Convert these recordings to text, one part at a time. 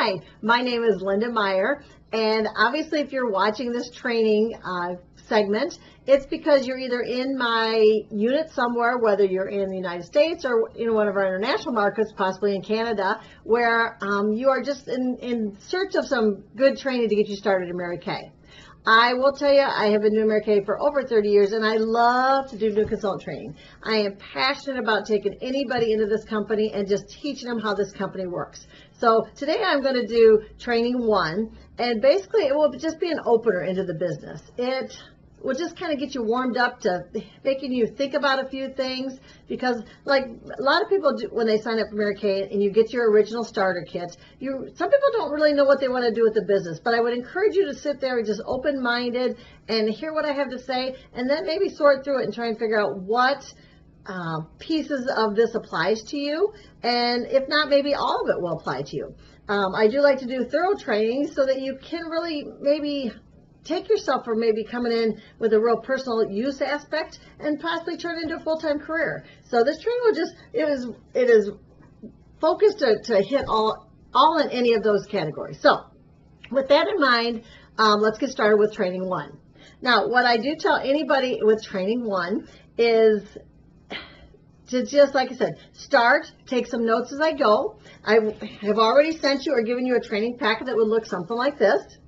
Hi, my name is Linda Meyer, and obviously if you're watching this training segment, it's because you're either in my unit somewhere, whether you're in the United States or in one of our international markets, possibly in Canada, where you are just in search of some good training to get you started in Mary Kay. I will tell you, I have been doing Mary Kay for over 30 years, and I love to do new consultant training. I am passionate about taking anybody into this company and just teaching them how this company works. So today I'm going to do training 1, and basically it will just be an opener into the business. It will just kind of get you warmed up to making you think about a few things, because like a lot of people do when they sign up for Mary Kay and you get your original starter kit, some people don't really know what they want to do with the business, but I would encourage you to sit there and just open-minded and hear what I have to say, and then maybe sort through it and try and figure out what pieces of this applies to you, and if not, maybe all of it will apply to you. I do like to do thorough training so that you can really maybe take yourself from maybe coming in with a real personal use aspect and possibly turn it into a full-time career. So this training will just, it is focused to hit all in any of those categories. So with that in mind, let's get started with training 1. Now, what I do tell anybody with training 1 is to just, like I said, start, take some notes as I go. I have already sent you or given you a training packet that would look something like this,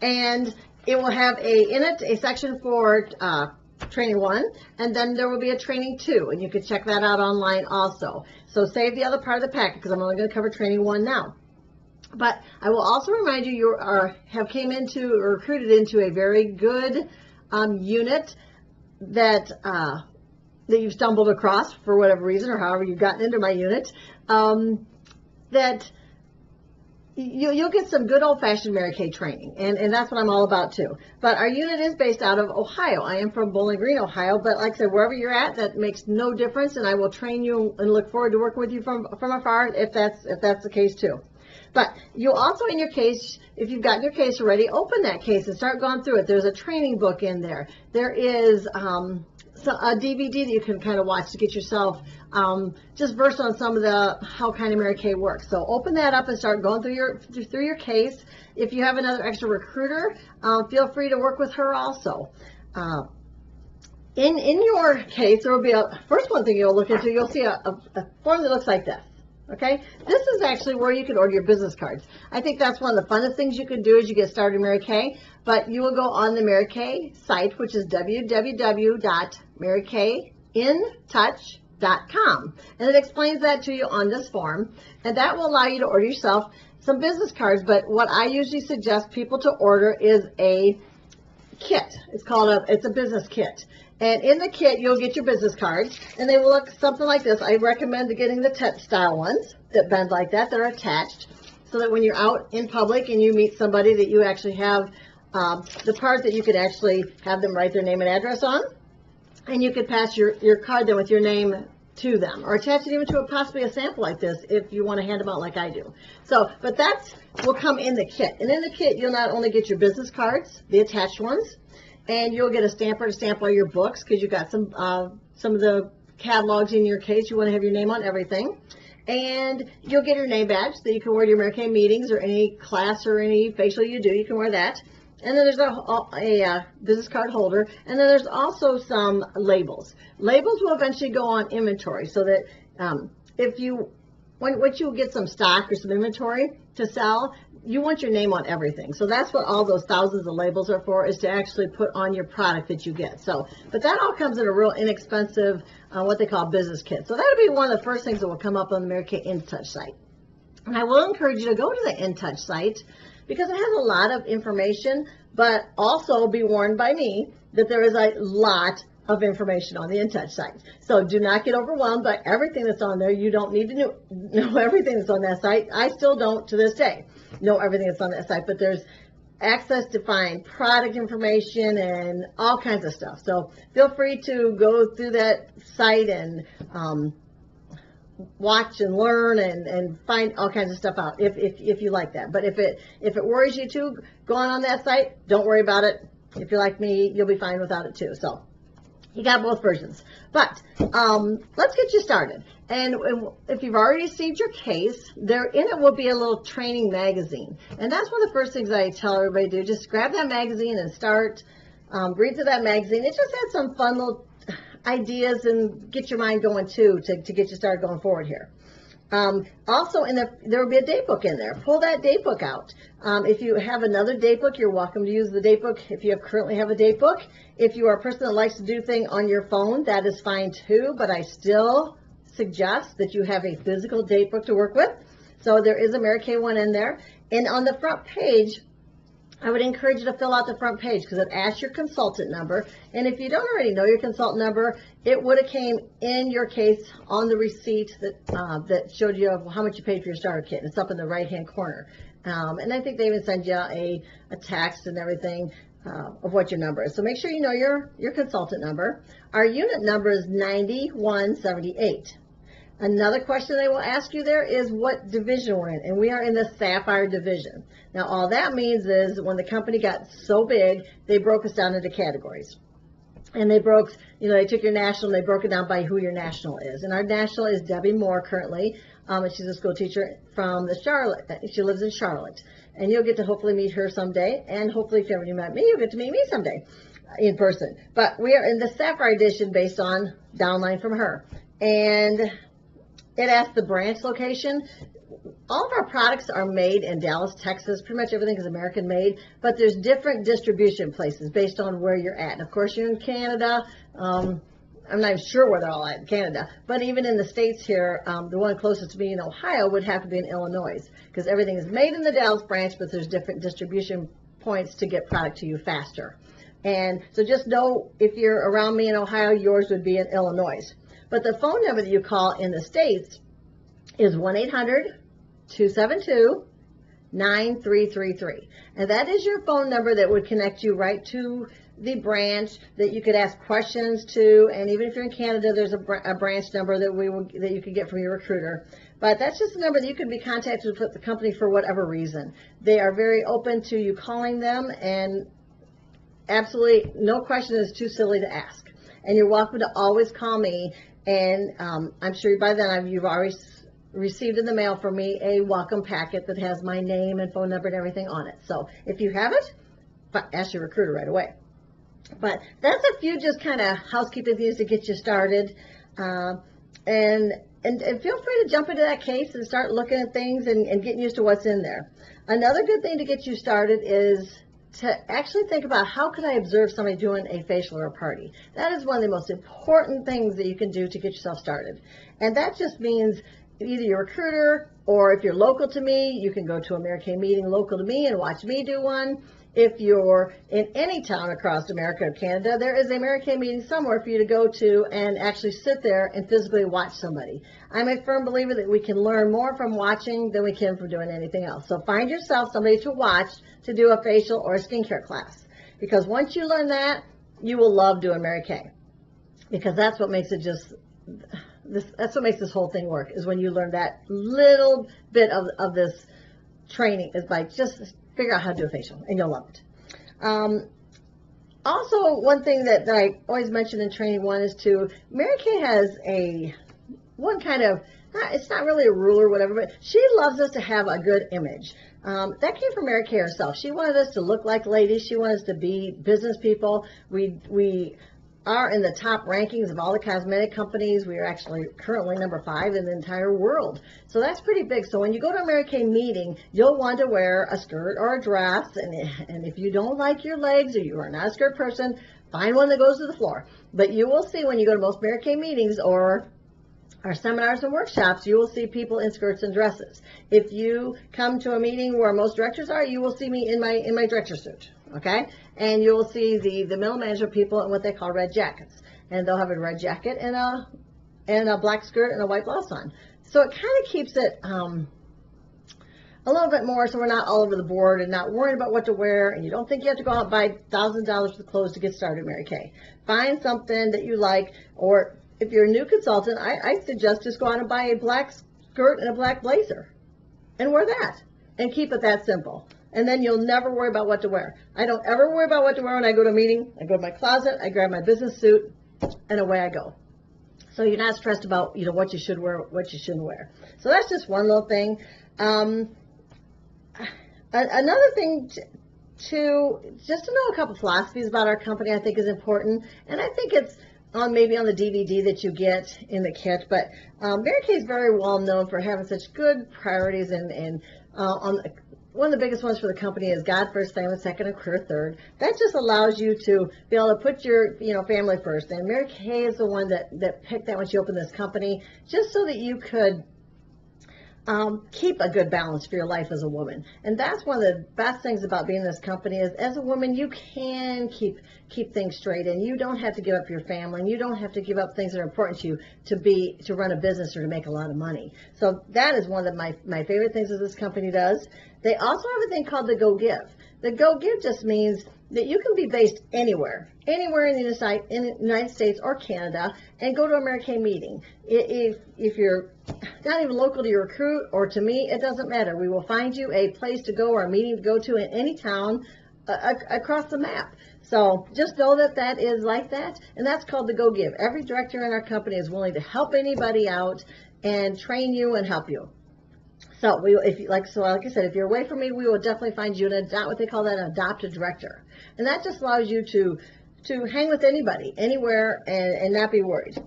and it will have in it a section for training 1, and then there will be a training 2, and you can check that out online also. So save the other part of the packet because I'm only going to cover training 1 now. But I will also remind you, you have came into or recruited into a very good unit that you've stumbled across for whatever reason, or however you've gotten into my unit, that you'll get some good old-fashioned Mary Kay training, and that's what I'm all about too. But our unit is based out of Ohio. I am from Bowling Green, Ohio, but like I said, wherever you're at, that makes no difference, and I will train you and look forward to working with you from afar if that's the case too. But you'll also, in your case, if you've gotten your case already, open that case and start going through it. There's a training book in there. There is a DVD that you can kind of watch to get yourself just versed on some of how kind of Mary Kay works. So open that up and start going through your case. If you have another extra recruiter, feel free to work with her also. In your case, there will be first one thing you'll look into. You'll see a form that looks like this. Okay, this is actually where you can order your business cards. I think that's one of the funnest things you can do as you get started in Mary Kay. But you will go on the Mary Kay site, which is www.marykayintouch.com, and it explains that to you on this form, and that will allow you to order yourself some business cards. But what I usually suggest people to order is a kit. It's a business kit. And in the kit, you'll get your business cards, and they will look something like this. I recommend getting the style ones that bend like that. They're attached, so that when you're out in public and you meet somebody, that you actually have the part that you could actually have them write their name and address on, and you could pass your card then with your name to them, or attach it even to possibly a sample like this if you want to hand them out like I do. So, but that will come in the kit. And in the kit, you'll not only get your business cards, the attached ones, and you'll get a stamper to stamp all your books, because you've got some of the catalogs in your case. You want to have your name on everything. And you'll get your name badge that you can wear to your Mary Kay meetings or any class or any facial you do. You can wear that. And then there's a business card holder. And then there's also some labels. Labels will eventually go on inventory, so that once you get some stock or some inventory to sell, you want your name on everything. So that's what all those thousands of labels are for, is to actually put on your product that you get. So, but that all comes in a real inexpensive, what they call business kit. So that'll be one of the first things that will come up on the Mary Kay InTouch site. And I will encourage you to go to the InTouch site, because it has a lot of information, but also be warned by me that there is a lot of information on the InTouch site. So do not get overwhelmed by everything that's on there. You don't need to know everything that's on that site. I still don't to this day know everything that's on that site, but there's access to find product information and all kinds of stuff. So feel free to go through that site and watch and learn and find all kinds of stuff out if you like that. But if it worries you too, go on that site. Don't worry about it. If you're like me, you'll be fine without it too. So You got both versions. But let's get you started. And if you've already received your case, there in it will be a little training magazine. And that's one of the first things I tell everybody to do. Just grab that magazine and start, read through that magazine. It just has some fun little ideas and get your mind going too to get you started going forward here. Also, there will be a date book in there. Pull that date book out. If you have another date book, you're welcome to use the date book if you currently have a date book. If you are a person that likes to do things on your phone, that is fine too, but I still suggest that you have a physical date book to work with. So there is a Mary Kay one in there. And on the front page, I would encourage you to fill out the front page because it asks your consultant number. And if you don't already know your consultant number, it would have came in your case on the receipt that showed you how much you paid for your starter kit. It's up in the right-hand corner. And I think they even send you a text and everything of what your number is. So make sure you know your consultant number. Our unit number is 9178. Another question they will ask you there is what division we're in, and we are in the Sapphire division. Now, all that means is when the company got so big, they broke us down into categories. And they took your national and they broke it down by who your national is. And our national is Debbie Moore currently, and she's a school teacher from she lives in Charlotte. And you'll get to hopefully meet her someday, and hopefully if you ever met me, you'll get to meet me someday in person. But we are in the Sapphire edition based on downline from her. And it asks the branch location. All of our products are made in Dallas, Texas. Pretty much everything is American made, but there's different distribution places based on where you're at. And of course, you're in Canada. I'm not even sure where they're all at in Canada, but even in the States here, the one closest to me in Ohio would have to be in Illinois because everything is made in the Dallas branch, but there's different distribution points to get product to you faster. And so just know if you're around me in Ohio, yours would be in Illinois. But the phone number that you call in the States is 1-800-272-9333. And that is your phone number that would connect you right to the branch that you could ask questions to. And even if you're in Canada, there's a branch number that you could get from your recruiter. But that's just a number that you could be contacted with the company for whatever reason. They are very open to you calling them, and absolutely no question is too silly to ask. And you're welcome to always call me. And I'm sure by then you've already received in the mail from me a welcome packet that has my name and phone number and everything on it. So if you haven't, ask your recruiter right away. But that's a few just kind of housekeeping things to get you started. And feel free to jump into that case and start looking at things and getting used to what's in there. Another good thing to get you started is to actually think about how could I observe somebody doing a facial or a party. That is one of the most important things that you can do to get yourself started. And that just means either your recruiter, or if you're local to me, you can go to a Mary Kay meeting local to me and watch me do one. If you're in any town across America or Canada, there is a Mary Kay meeting somewhere for you to go to and actually sit there and physically watch somebody. I'm a firm believer that we can learn more from watching than we can from doing anything else. So find yourself somebody to watch to do a facial or a skincare class. Because once you learn that, you will love doing Mary Kay. Because that's what makes it that's what makes this whole thing work, is when you learn that little bit of this training is by just figure out how to do a facial, and you'll love it. Also, one thing that I always mention in training one is Mary Kay has it's not really a rule or whatever, but she loves us to have a good image. That came from Mary Kay herself. She wanted us to look like ladies. She wanted us to be business people. We are in the top rankings of all the cosmetic companies. We are actually currently number 5 in the entire world. So that's pretty big. So when you go to a Mary Kay meeting, you'll want to wear a skirt or a dress. And if you don't like your legs or you are not a skirt person, find one that goes to the floor. But you will see when you go to most Mary Kay meetings or our seminars and workshops, you will see people in skirts and dresses. If you come to a meeting where most directors are, you will see me in my director suit, okay? And you will see the middle management people in what they call red jackets. And they'll have a red jacket and a black skirt and a white blouse on. So it kind of keeps it a little bit more so we're not all over the board and not worried about what to wear, and you don't think you have to go out and buy $1,000 worth of clothes to get started, Mary Kay. Find something that you like, or if you're a new consultant, I suggest just go out and buy a black skirt and a black blazer and wear that and keep it that simple. And then you'll never worry about what to wear. I don't ever worry about what to wear when I go to a meeting. I go to my closet, I grab my business suit, and away I go. So you're not stressed about, what you should wear, what you shouldn't wear. So that's just one little thing. Another thing just to know a couple philosophies about our company I think is important, and I think it's maybe on the DVD that you get in the kit, but Mary Kay is very well known for having such good priorities, and one of the biggest ones for the company is God first, family second, and career third. That just allows you to be able to put your family first, and Mary Kay is the one that picked that when she opened this company, just so that you could keep a good balance for your life as a woman. And that's one of the best things about being in this company is, as a woman, you can keep things straight, and you don't have to give up your family, and you don't have to give up things that are important to you to run a business or to make a lot of money. So that is one of my favorite things that this company does. They also have a thing called the Go Give. The Go Give just means that you can be based anywhere in the United States or Canada, and go to a Mary Kay meeting. If you're not even local to your recruit or to me, it doesn't matter. We will find you a place to go or a meeting to go to in any town across the map. So just know that is like that, and that's called the Go Give. Every director in our company is willing to help anybody out and train you and help you. So like I said, if you're away from me, we will definitely find you what they call an adopted director, and that just allows you to hang with anybody, anywhere, and not be worried.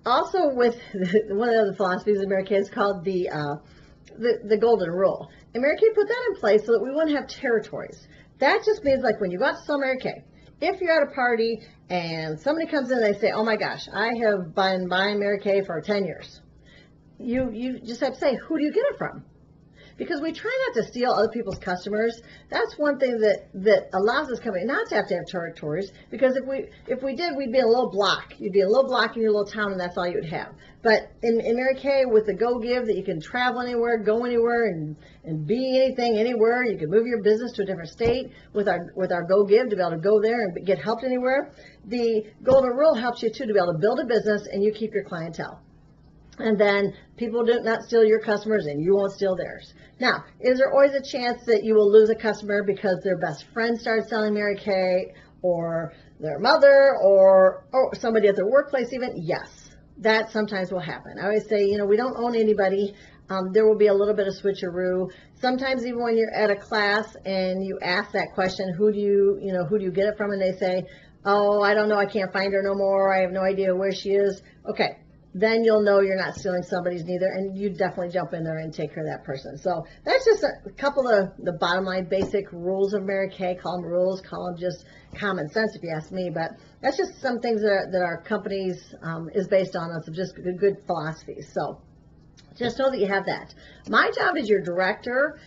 Also, with one of the other philosophies of Mary Kay is called the golden rule, and Mary Kay put that in place so that we wouldn't have territories. That just means, like, when you go out to sell Mary Kay, if you're at a party and somebody comes in and they say, "Oh my gosh, I have been buying Mary Kay for 10 years." You just have to say, who do you get it from? Because we try not to steal other people's customers. That's one thing that allows this company not to have territories, because if we did, we'd be in a little block. You'd be a little block in your little town, and that's all you would have. But in Mary Kay, with the Go Give, that you can travel anywhere, go anywhere, and be anything, anywhere. You can move your business to a different state with our Go Give to be able to go there and get helped anywhere. The Golden Rule helps you, too, to be able to build a business, and you keep your clientele. And then people do not steal your customers, and you won't steal theirs. Now, is there always a chance that you will lose a customer because their best friend starts selling Mary Kay, or their mother, or somebody at their workplace even? Yes, that sometimes will happen. I always say, we don't own anybody. There will be a little bit of switcheroo. Sometimes even when you're at a class and you ask that question, who do you get it from? And they say, "Oh, I don't know. I can't find her no more. I have no idea where she is." Okay. Then you'll know you're not stealing somebody's neither, and you definitely jump in there and take care of that person. So that's just a couple of the bottom line basic rules of Mary Kay. Call them rules, call them just common sense if you ask me, but that's just some things that our company's is based on us, of just good philosophies. So just know that you have that. My job as your director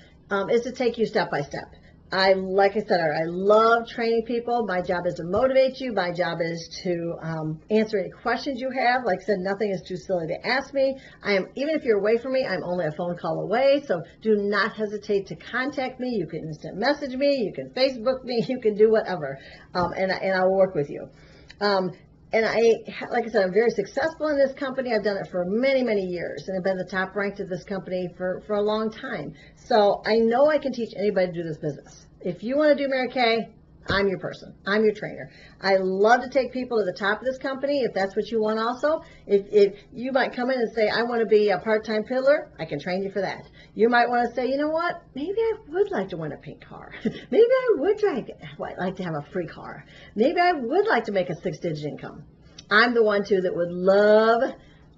is to take you step by step. Like I said, I love training people. My job is to motivate you. My job is to answer any questions you have. Like I said, nothing is too silly to ask me. Even if you're away from me, I'm only a phone call away. So do not hesitate to contact me. You can instant message me. You can Facebook me. You can do whatever, and I'll work with you. And like I said, I'm very successful in this company. I've done it for many, many years, and I've been the top ranked at this company for a long time. So I know I can teach anybody to do this business. If you want to do Mary Kay, I'm your person. I'm your trainer. I love to take people to the top of this company if that's what you want also. If you might come in and say, "I want to be a part-time peddler," I can train you for that. You might want to say, "You know what? Maybe I would like to win a pink car. Maybe I would like to have a free car. Maybe I would like to make a 6-digit income." I'm the one, too, that would love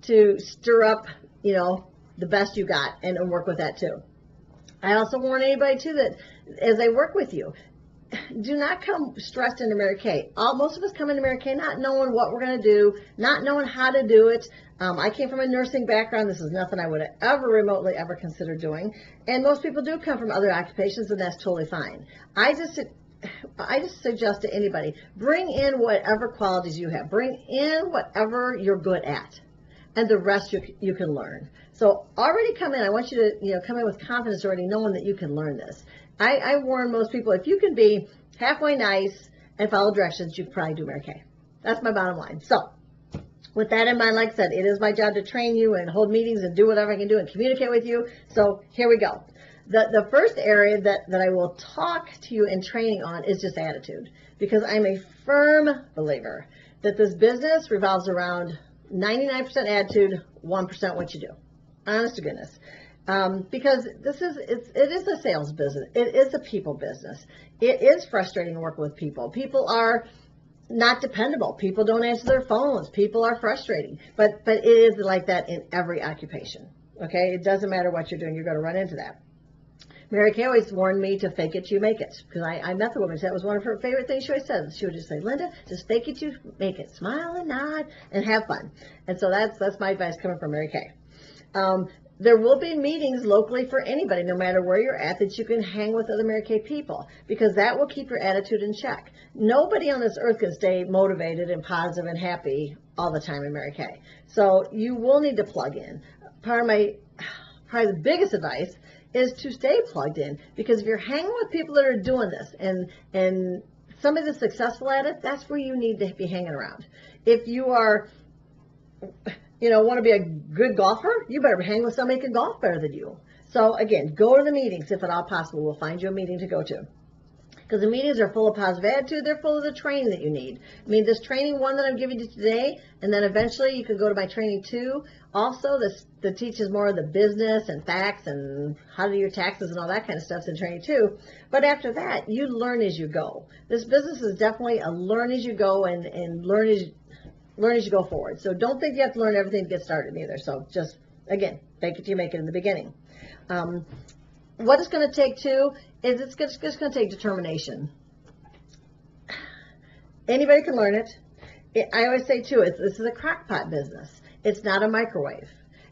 to stir up, the best you got and work with that, too. I also warn anybody, too, that as they work with you, do not come stressed into Mary Kay. Most of us come into Mary Kay not knowing what we're going to do, not knowing how to do it. I came from a nursing background. This is nothing I would have ever remotely ever considered doing. And most people do come from other occupations, and that's totally fine. I just suggest to anybody, bring in whatever qualities you have. Bring in whatever you're good at, and the rest you can learn. So already come in. I want you to come in with confidence, already knowing that you can learn this. I warn most people, if you can be halfway nice and follow directions, you can probably do Mary Kay. That's my bottom line. So with that in mind, like I said, it is my job to train you and hold meetings and do whatever I can do and communicate with you. So here we go. The first area that I will talk to you in training on is just attitude. because I'm a firm believer that this business revolves around 99% attitude, 1% what you do. Honest to goodness. Because it is a sales business. It is a people business. It is frustrating working with people. People are not dependable. People don't answer their phones. People are frustrating. But it is like that in every occupation. Okay? It doesn't matter what you're doing. You're going to run into that. Mary Kay always warned me to fake it till you make it. Because I met the woman. That was one of her favorite things she always said. She would just say, Linda, just fake it till you make it. Smile and nod and have fun. And so that's my advice coming from Mary Kay. There will be meetings locally for anybody, no matter where you're at, that you can hang with other Mary Kay people, because that will keep your attitude in check. Nobody on this earth can stay motivated and positive and happy all the time in Mary Kay. So you will need to plug in. Probably the biggest advice is to stay plugged in, because if you're hanging with people that are doing this and somebody that's successful at it, that's where you need to be hanging around. If you are, want to be a good golfer, you better hang with somebody who can golf better than you. So again, go to the meetings if at all possible. We'll find you a meeting to go to. Because the meetings are full of positive attitude. They're full of the training that you need. I mean, this training one that I'm giving you today, and then eventually you can go to my training 2. Also, that teaches more of the business and facts and how to do your taxes and all that kind of stuff in training 2. But after that, you learn as you go. This business is definitely a learn as you go and learn as you go forward. So don't think you have to learn everything to get started either. So just, again, fake it till you make it in the beginning. What it's going to take too is it's just going to take determination. Anybody can learn it. I always say too, this is a crock pot business. It's not a microwave.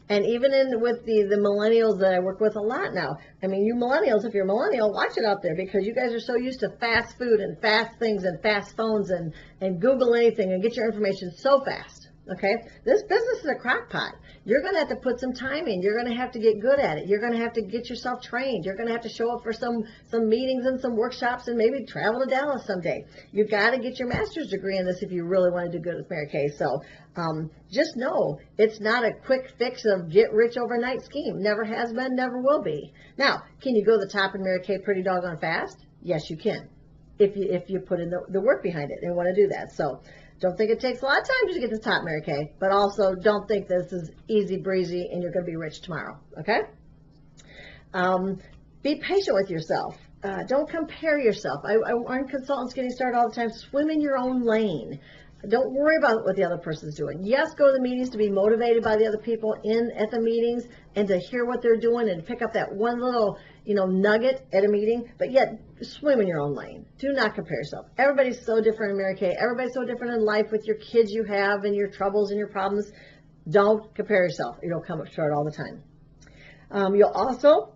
And even with the millennials that I work with a lot now, I mean, you millennials, if you're a millennial, watch it out there, because you guys are so used to fast food and fast things and fast phones and Google anything and get your information so fast. Okay? This business is a crock pot. You're going to have to put some time in. You're going to have to get good at it. You're going to have to get yourself trained. You're going to have to show up for some meetings and some workshops and maybe travel to Dallas someday. You've got to get your master's degree in this if you really want to do good with Mary Kay. So just know it's not a quick fix of get rich overnight scheme. Never has been, never will be. Now, can you go to the top in Mary Kay pretty doggone fast? Yes, you can, if you put in the work behind it and want to do that. So don't think it takes a lot of time to get to the top, Mary Kay, but also don't think this is easy breezy and you're going to be rich tomorrow, okay? Be patient with yourself. Don't compare yourself. I warn consultants getting started all the time, swim in your own lane. Don't worry about what the other person's doing. Yes, go to the meetings to be motivated by the other people at the meetings and to hear what they're doing and pick up that one little, nugget at a meeting, but yet swim in your own lane. Do not compare yourself. Everybody's so different in Mary Kay. Everybody's so different in life with your kids you have and your troubles and your problems. Don't compare yourself. You'll come up short all the time. You'll also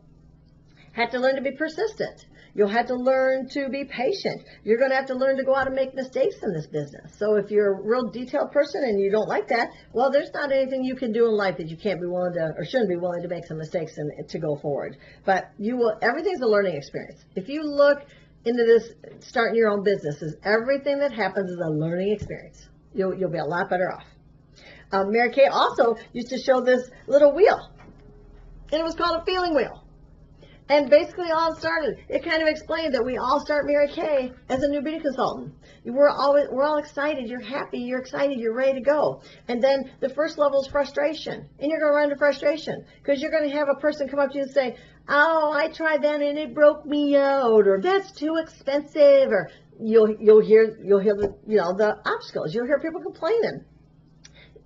have to learn to be persistent. You'll have to learn to be patient. You're going to have to learn to go out and make mistakes in this business. So if you're a real detailed person and you don't like that, well, there's not anything you can do in life that you can't be willing to, or shouldn't be willing to make some mistakes and to go forward. But everything's a learning experience. If you look into this, starting your own business, everything that happens is a learning experience. You'll be a lot better off. Mary Kay also used to show this little wheel, and it was called a feeling wheel. And basically all it started, it kind of explained that we all start Mary Kay as a new beauty consultant. We're all excited, you're happy, you're excited, you're ready to go. And then the first level is frustration. And you're going to run into frustration because you're going to have a person come up to you and say, oh, I tried that and it broke me out, or that's too expensive, or you'll hear the obstacles. You'll hear people complaining.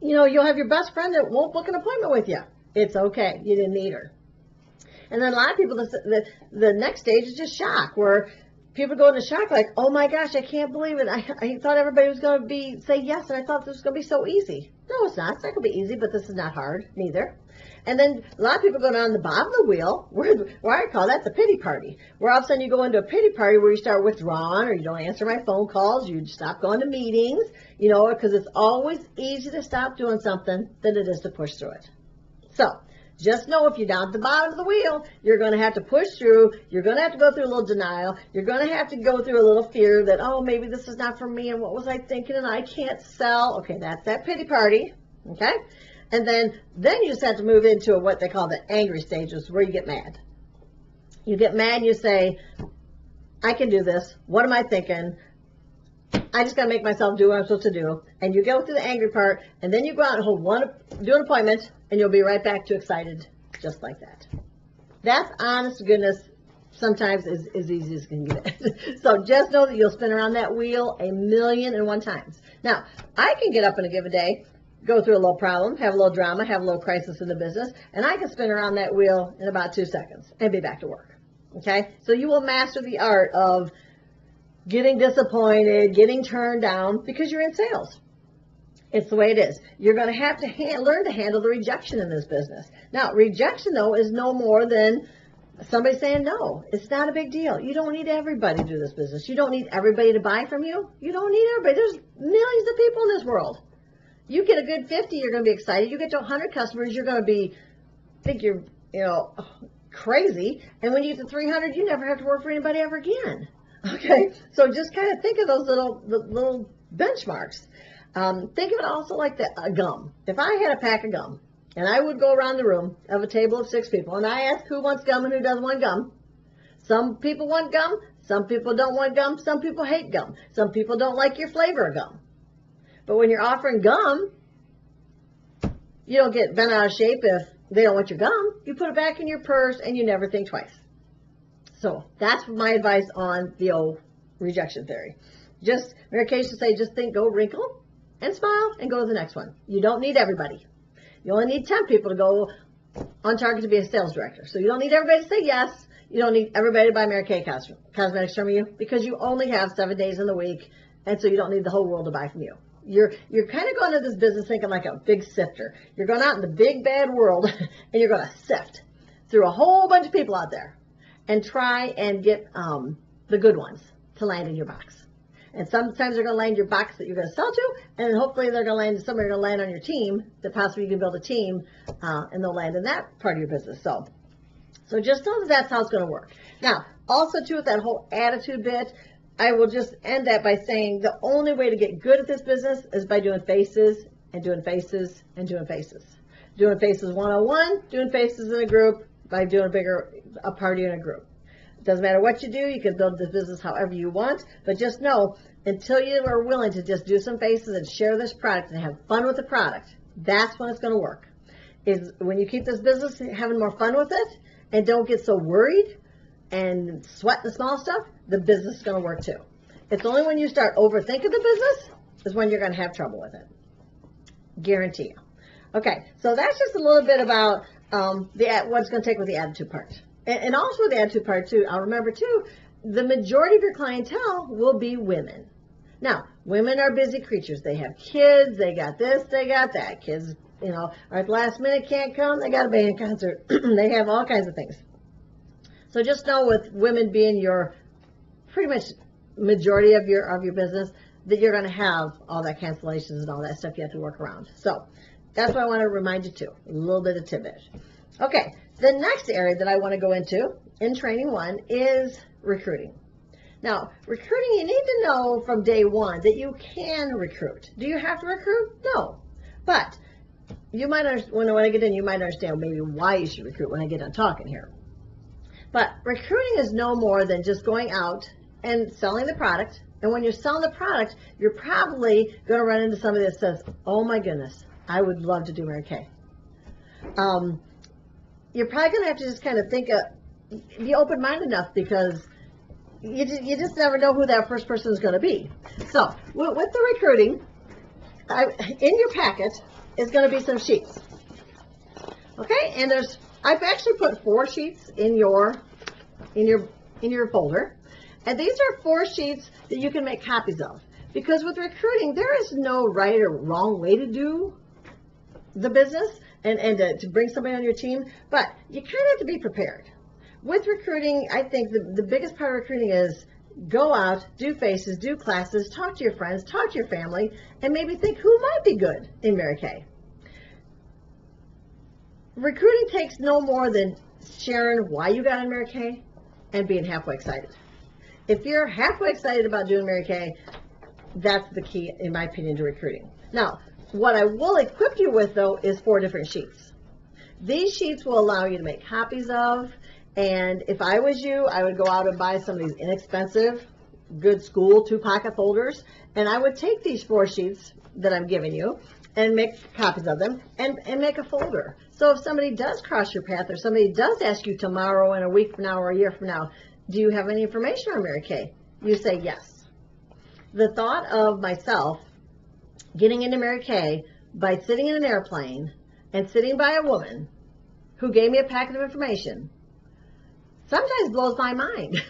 You'll have your best friend that won't book an appointment with you. It's okay, you didn't need her. And then a lot of people, the next stage is just shock, where people go into shock like, oh my gosh, I can't believe it. I thought everybody was going to say yes, and I thought this was going to be so easy. No, it's not. It's not going to be easy, but this is not hard, neither. And then a lot of people go down the bottom of the wheel, where I call that the pity party, where all of a sudden you go into a pity party where you start withdrawing, or you don't answer my phone calls, you stop going to meetings, because it's always easier to stop doing something than it is to push through it. So just know if you're down at the bottom of the wheel, you're going to have to push through. You're going to have to go through a little denial. You're going to have to go through a little fear that, oh, maybe this is not for me, and what was I thinking, and I can't sell. Okay, that's that pity party, okay? And then you just have to move into what they call the angry stages, where you get mad. You get mad, you say, I can do this. What am I thinking? I just got to make myself do what I'm supposed to do. And you go through the angry part, and then you go out and do an appointment, and you'll be right back to excited, just like that. That's, honest to goodness, sometimes is as easy as can get. So just know that you'll spin around that wheel 1,000,001 times. Now, I can get up in a given day, go through a little problem, have a little drama, have a little crisis in the business, and I can spin around that wheel in about 2 seconds and be back to work. Okay? So you will master the art of getting disappointed, getting turned down, because you're in sales. It's the way it is. You're going to have to learn to handle the rejection in this business. Now, rejection, though, is no more than somebody saying no. It's not a big deal. You don't need everybody to do this business. You don't need everybody to buy from you. You don't need everybody. There's millions of people in this world. You get a good 50, you're going to be excited. You get to 100 customers, you're going to think you're, crazy. And when you get to 300, you never have to work for anybody ever again. Okay? So just kind of think of those little benchmarks. Think of it also like a gum. If I had a pack of gum, and I would go around the room of a table of 6 people, and I ask who wants gum and who doesn't want gum. Some people want gum, some people don't want gum, some people hate gum, some people don't like your flavor of gum. But when you're offering gum, you don't get bent out of shape if they don't want your gum. You put it back in your purse and you never think twice. So that's my advice on the old rejection theory. Mary Kay should say, just think, go wrinkle and smile and go to the next one. You don't need everybody. You only need 10 people to go on target to be a sales director. So you don't need everybody to say yes. You don't need everybody to buy Mary Kay cosmetics from you, because you only have 7 days in the week, and so you don't need the whole world to buy from you. You're kind of going to this business thinking like a big sifter. You're going out in the big bad world, and you're going to sift through a whole bunch of people out there and try and get the good ones to land in your box. And sometimes they're going to land your box that you're going to sell to, and then hopefully they're going to land somebody going to land on your team that possibly you can build a team, and they'll land in that part of your business. So just know that that's how it's going to work. Now, also too, with that whole attitude bit, I will just end that by saying the only way to get good at this business is by doing faces and doing faces and doing faces. Doing faces one-on-one, doing faces in a group, by doing a party in a group. It doesn't matter what you do. You can build this business however you want, but just know, until you are willing to just do some faces and share this product and have fun with the product, that's when it's going to work. Is when you keep this business having more fun with it and don't get so worried and sweat the small stuff, the business is going to work too. It's only when you start overthinking the business is when you're going to have trouble with it. Guarantee you. Okay, so that's just a little bit about what it's going to take with the attitude part. And also the attitude part too, I'll remember too, the majority of your clientele will be women. Now, women are busy creatures. They have kids, they got this, they got that. Kids, are at the last minute, can't come, they got a band concert. They have all kinds of things. So just know, with women being your pretty much majority of your business, that you're going to have all that cancellations and all that stuff you have to work around. So that's what I want to remind you too, a little bit of tidbit. Okay, the next area that I want to go into in training 1 is recruiting. Now, recruiting, you need to know from day 1 that you can recruit. Do you have to recruit? No. But you might when I get in, you might understand maybe why you should recruit when I get done talking here. But recruiting is no more than just going out and selling the product. And when you're selling the product, you're probably going to run into somebody that says, oh my goodness, I would love to do Mary Kay. You're probably going to have to just kind of be open-minded enough, because you just never know who that first person is going to be. So with the recruiting, in your packet is going to be some sheets. Okay, and I've actually put 4 sheets in your folder, and these are 4 sheets that you can make copies of. Because with recruiting, there is no right or wrong way to do the business and to bring somebody on your team, but you kind of have to be prepared. With recruiting, I think the biggest part of recruiting is go out, do faces, do classes, talk to your friends, talk to your family, and maybe think who might be good in Mary Kay. Recruiting takes no more than sharing why you got in Mary Kay and being halfway excited. If you're halfway excited about doing Mary Kay, that's the key, in my opinion, to recruiting. Now, what I will equip you with, though, is 4 different sheets. These sheets will allow you to make copies of, and if I was you, I would go out and buy some of these inexpensive good school 2-pocket folders, and I would take these 4 sheets that I'm giving you and make copies of them and make a folder. So if somebody does cross your path, or somebody does ask you tomorrow and a week from now or a year from now, do you have any information on Mary Kay? You say yes. The thought of myself getting into Mary Kay by sitting in an airplane and sitting by a woman who gave me a packet of information sometimes blows my mind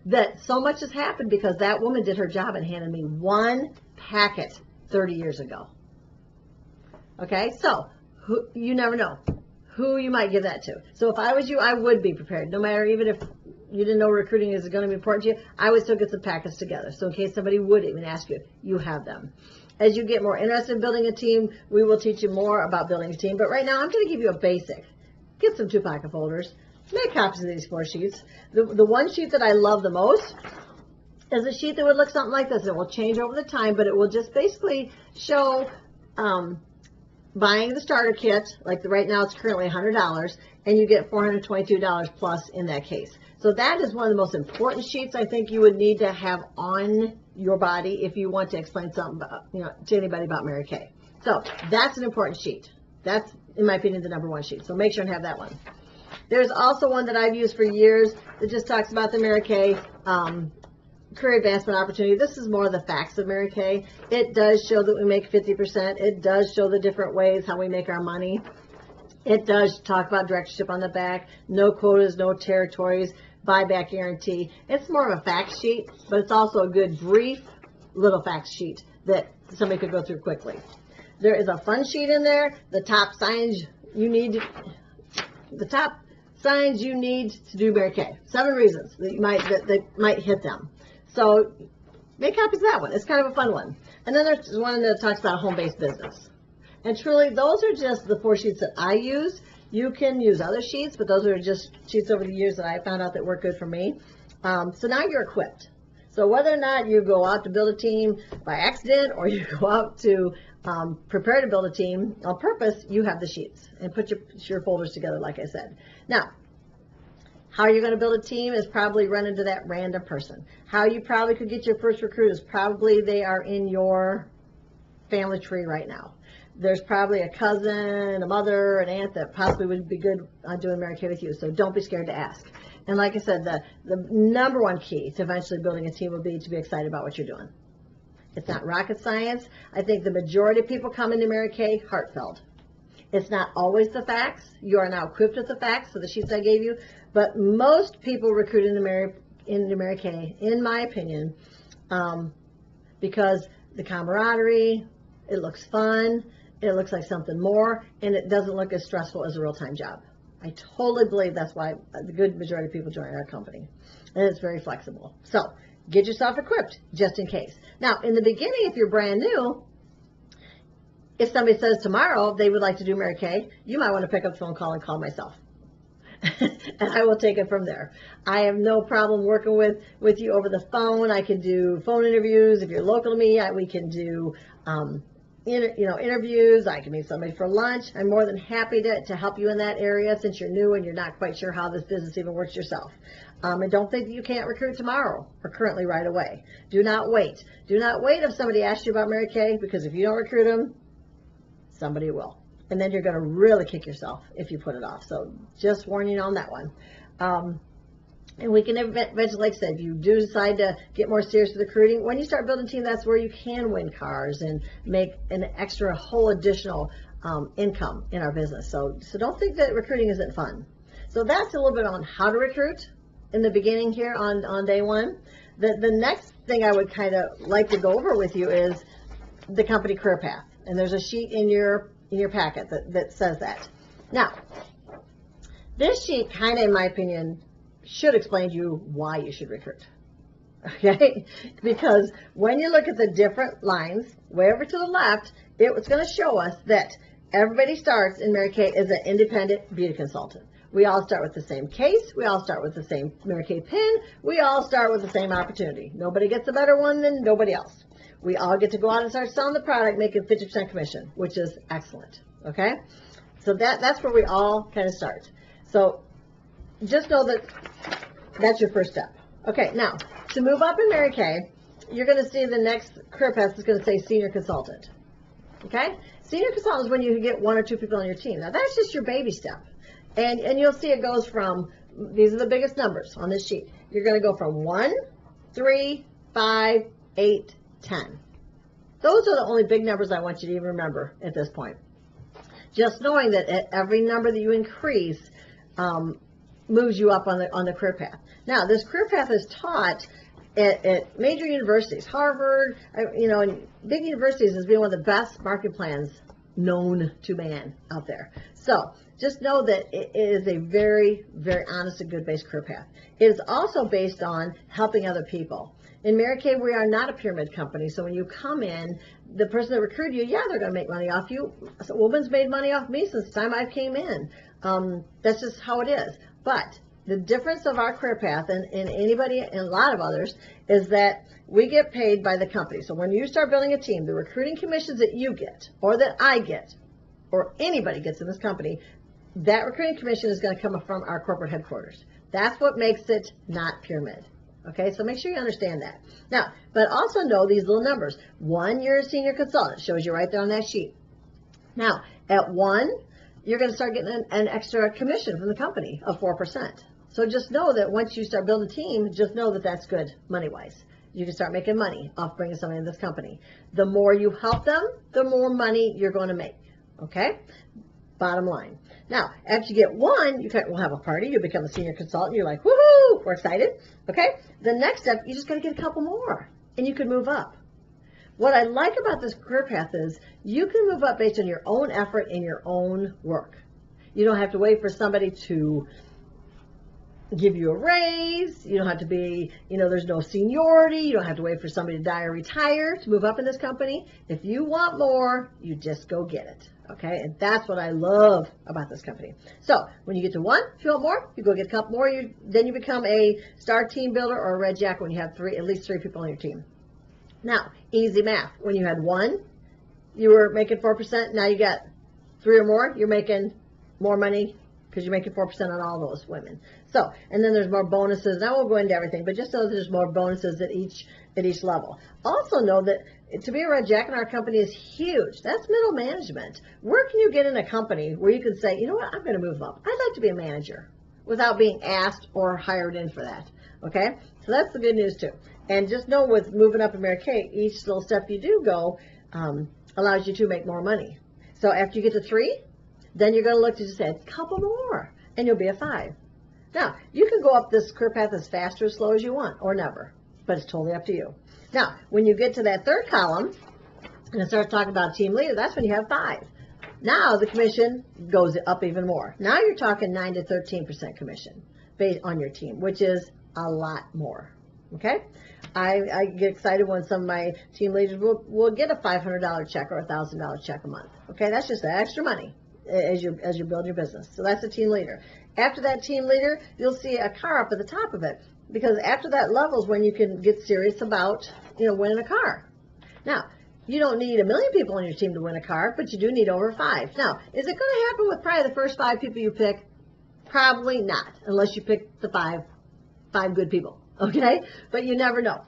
that so much has happened because that woman did her job and handed me one packet 30 years ago. Okay, so you never know who you might give that to. So if I was you, I would be prepared. No matter, even if you didn't know recruiting is going to be important to you, I would still get some packets together. So in case somebody would even ask you, you have them. As you get more interested in building a team, we will teach you more about building a team. But right now, I'm going to give you a basic. Get some 2-pocket folders. Make copies of these 4 sheets. The one sheet that I love the most is a sheet that would look something like this. It will change over the time, but it will just basically show buying the starter kit, like right now it's currently $100, and you get $422 plus in that case. So that is one of the most important sheets I think you would need to have on your body if you want to explain something about, to anybody about Mary Kay. So that's an important sheet. That's, in my opinion, the #1 sheet. So make sure and have that one. There's also one that I've used for years that just talks about the Mary Kay career advancement opportunity. This is more of the facts of Mary Kay. It does show that we make 50%. It does show the different ways how we make our money. It does talk about directorship on the back, no quotas, no territories, buyback guarantee. It's more of a fact sheet, but it's also a good brief little fact sheet that somebody could go through quickly. There is a fun sheet in there. The top signs you need to do Mary Kay. 7 reasons that might hit them. So make copies of that one. It's kind of a fun one. And then there's one that talks about a home-based business. And truly, those are just the 4 sheets that I use. You can use other sheets, but those are just sheets over the years that I found out that work good for me. So now you're equipped. So whether or not you go out to build a team by accident or you go out to prepare to build a team on purpose, you have the sheets and put your folders together, like I said. Now, how you're going to build a team is probably run into that random person. How you probably could get your first recruit is probably they are in your family tree right now. There's probably a cousin, a mother, an aunt that possibly would be good on doing Mary Kay with you. So don't be scared to ask. And like I said, the #1 key to eventually building a team will be to be excited about what you're doing. It's not rocket science. I think the majority of people come into Mary Kay heartfelt. It's not always the facts. You are now equipped with the facts, so the sheets I gave you. But most people recruit into Mary Kay, in my opinion, because the camaraderie, it looks fun, it looks like something more, and it doesn't look as stressful as a real-time job. I totally believe that's why the good majority of people join our company. And it's very flexible. So get yourself equipped just in case. Now, in the beginning, if you're brand new, if somebody says tomorrow they would like to do Mary Kay, you might want to pick up the phone call and call myself. And I will take it from there. I have no problem working with you over the phone. I can do phone interviews. If you're local to me, we can do interviews. I can meet somebody for lunch. I'm more than happy to help you in that area since you're new and you're not quite sure how this business even works yourself. And don't think that you can't recruit tomorrow or currently right away. Do not wait. Do not wait if somebody asks you about Mary Kay, because if you don't recruit them, somebody will. And then you're going to really kick yourself if you put it off. So just warning you on that one. And we can eventually, like I said, if you do decide to get more serious with recruiting, when you start building a team, that's where you can win cars and make an extra whole additional income in our business. So don't think that recruiting isn't fun. So that's a little bit on how to recruit in the beginning here on day one. The next thing I would kind of like to go over with you is the company career path. And there's a sheet in your packet that says that. Now, this sheet kind of, in my opinion, should explain to you why you should recruit. Okay? Because when you look at the different lines, way over to the left, it's going to show us that everybody starts in Mary Kay as an independent beauty consultant. We all start with the same case. We all start with the same Mary Kay pin. We all start with the same opportunity. Nobody gets a better one than nobody else. We all get to go out and start selling the product, making 50% commission, which is excellent. Okay? So that's where we all kind of start. So just know that that's your first step. Okay, now, to move up in Mary Kay, you're going to see the next career path is going to say senior consultant. Okay? Senior consultant is when you get 1 or 2 people on your team. Now, that's just your baby step. And you'll see it goes from, these are the biggest numbers on this sheet. You're going to go from 1, 3, 5, 8, 10. Those are the only big numbers I want you to even remember at this point. Just knowing that at every number that you increase moves you up on the career path. Now, this career path is taught at major universities, Harvard, and big universities as being one of the best market plans known to man out there. So just know that it is a very, very honest and good based career path. It is also based on helping other people. In Mary Kay, we are not a pyramid company, so when you come in, the person that recruited you, yeah, they're going to make money off you. So, woman's made money off me since the time I came in. That's just how it is. But the difference of our career path and anybody and a lot of others is that we get paid by the company. So when you start building a team, the recruiting commissions that you get or that I get or anybody gets in this company, that recruiting commission is going to come from our corporate headquarters. That's what makes it not pyramid. Okay, so make sure you understand that. Now, but also know these little numbers. 1, you're a senior consultant. Shows you right there on that sheet. Now, at 1, you're going to start getting an extra commission from the company of 4%. So just know that once you start building a team, just know that that's good money-wise. You can start making money off bringing somebody in this company. The more you help them, the more money you're going to make. Okay? Bottom line. Now, after you get 1, we'll have a party. You become a senior consultant. You're like, woohoo! We're excited. Okay? The next step, you just got to get a couple more, and you can move up. What I like about this career path is you can move up based on your own effort and your own work. You don't have to wait for somebody to give you a raise. You don't have to be, there's no seniority. You don't have to wait for somebody to die or retire to move up in this company. If you want more, you just go get it. Okay, and that's what I love about this company. So when you get to 1, if you want more, you go get a couple more. Then you become a star team builder or a red jacket when you have at least 3 people on your team. Now, easy math. When you had 1, you were making 4%. Now you got 3 or more, you're making more money because you're making 4% on all those women. So, and then there's more bonuses. And I won't go into everything, but just know that there's more bonuses at each level. Also know that to be a red jacket in our company is huge. That's middle management. Where can you get in a company where you can say, you know what, I'm going to move up. I'd like to be a manager without being asked or hired in for that. Okay? So that's the good news too. And just know with moving up in Mary Kay, each little step you do go allows you to make more money. So after you get to 3, then you're going to look to just say a couple more, and you'll be a 5. Now, you can go up this career path as fast or as slow as you want, or never, but it's totally up to you. Now, when you get to that 3rd column, and start talking about team leader, that's when you have 5. Now the commission goes up even more. Now you're talking 9 to 13% commission based on your team, which is a lot more. Okay? I get excited when some of my team leaders will get a $500 check or a $1,000 check a month. Okay, that's just that extra money as you build your business. So that's a team leader. After that team leader, you'll see a car up at the top of it, because after that level is when you can get serious about winning a car. Now, you don't need 1 million people on your team to win a car, but you do need over 5. Now, is it going to happen with probably the first 5 people you pick? Probably not, unless you pick the five good people. Okay, but you never know.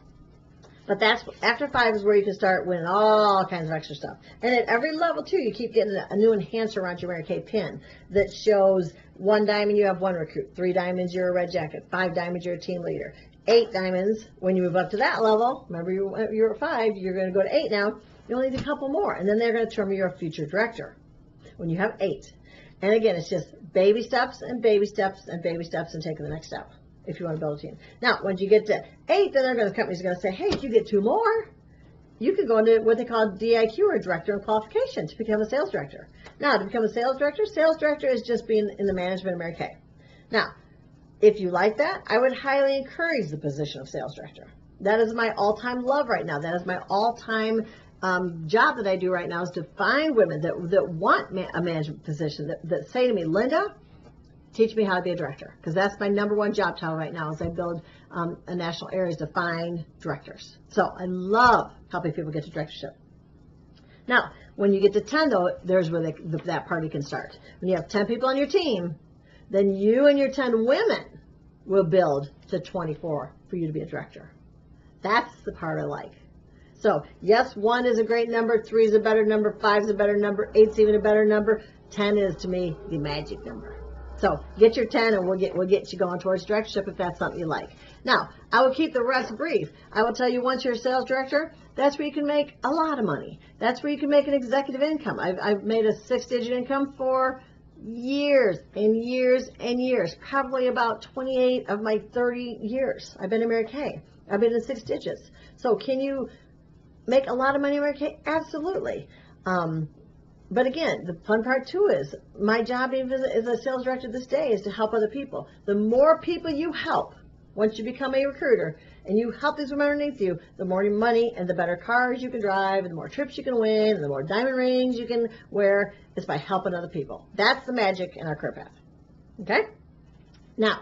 But that's after 5 is where you can start winning all kinds of extra stuff. And at every level too, you keep getting a new enhancer around your Mary Kay pin that shows 1 diamond you have 1 recruit, 3 diamonds you're a red jacket, 5 diamonds you're a team leader, 8 diamonds when you move up to that level. Remember you're at 5, you're going to go to 8 now. You only need a couple more, and then they're going to determine you're a future director when you have 8. And again, it's just baby steps and baby steps and baby steps and taking the next step if you want to build a team. Now, once you get to 8, then the company's going to say, hey, if you get 2 more, you can go into what they call DIQ, or director in qualification, to become a sales director. Now, to become a sales director is just being in the management of Mary Kay. Now, if you like that, I would highly encourage the position of sales director. That is my all-time love right now. That is my all-time job that I do right now, is to find women that want a management position, that say to me, Linda, teach me how to be a director, because that's my #1 job title right now, as I build a national areas to find directors. So I love helping people get to directorship. Now, when you get to 10, though, there's where that party can start. When you have 10 people on your team, then you and your 10 women will build to 24 for you to be a director. That's the part I like. So, yes, 1 is a great number, 3 is a better number, 5 is a better number, 8 is even a better number, 10 is, to me, the magic number. So, get your 10 and we'll get you going towards directorship if that's something you like. Now, I will keep the rest brief. I will tell you, once you're a sales director, that's where you can make a lot of money. That's where you can make an executive income. I've made a 6-digit income for years and years and years, probably about 28 of my 30 years. I've been in Mary Kay. I've been in 6 digits. So can you make a lot of money in Mary Kay? Absolutely. But again, the fun part too is my job even as a sales director this day is to help other people. The more people you help, once you become a recruiter and you help these women underneath you, the more money and the better cars you can drive and the more trips you can win and the more diamond rings you can wear is by helping other people. That's the magic in our career path. Okay? Now,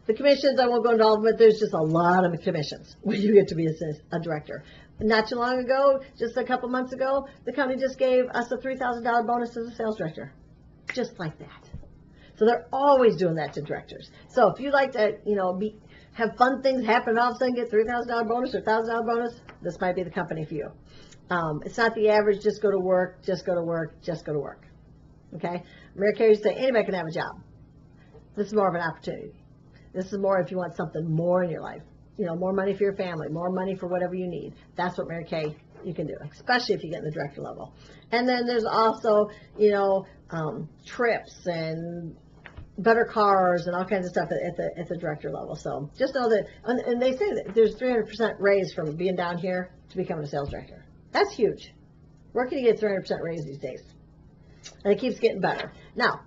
the commissions, I won't go into all of them, but there's just a lot of commissions when you get to be a director. Not too long ago, just a couple months ago, the company just gave us a $3,000 bonus as a sales director. Just like that. So they're always doing that to directors. So if you like to, have fun things happen and all of a sudden get $3,000 bonus or $1,000 bonus, this might be the company for you. It's not the average, just go to work, just go to work, just go to work. Okay? Mary Kay used to say, anybody can have a job. This is more of an opportunity. This is more if you want something more in your life. More money for your family, more money for whatever you need. That's what Mary Kay you can do, especially if you get in the director level. And then there's also, trips and better cars and all kinds of stuff at the director level. So just know that, and they say that there's 300% raise from being down here to becoming a sales director. That's huge. Where can you get 300% raise these days? And it keeps getting better. Now,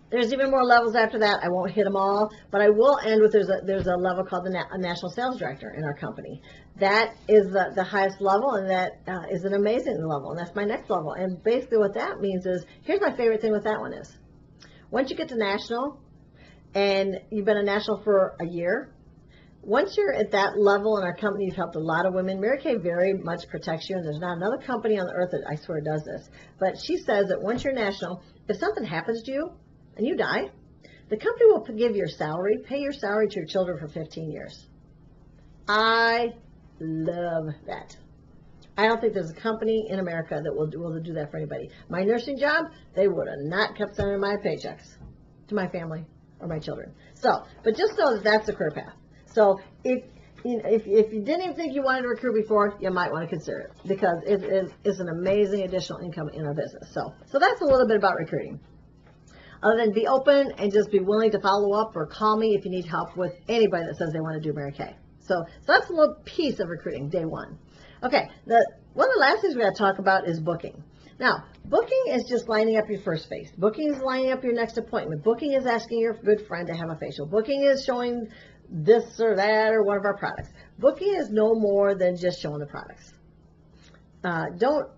there's even more levels after that. I won't hit them all, but I will end with there's a level called a national sales director in our company. That is the highest level, and that is an amazing level, and that's my next level. And basically what that means is, here's my favorite thing with that one is, once you get to national, and you've been a national for a year, once you're at that level in our company, you've helped a lot of women. Mary Kay very much protects you, and there's not another company on the earth that I swear does this. But she says that once you're national, if something happens to you, and you die, the company will give your salary, pay your salary to your children for 15 years. I love that. I don't think there's a company in America that will do that for anybody. My nursing job, they would have not kept sending my paychecks to my family or my children. So, but just know that that's the career path. So if you didn't even think you wanted to recruit before, you might want to consider it, because it is an amazing additional income in our business. So that's a little bit about recruiting. Other than be open and just be willing to follow up or call me if you need help with anybody that says they want to do Mary Kay. So that's a little piece of recruiting, day one. Okay, one of the last things we got to talk about is booking. Now, booking is just lining up your first face. Booking is lining up your next appointment. Booking is asking your good friend to have a facial. Booking is showing this or that or one of our products. Booking is no more than just showing the products. Don't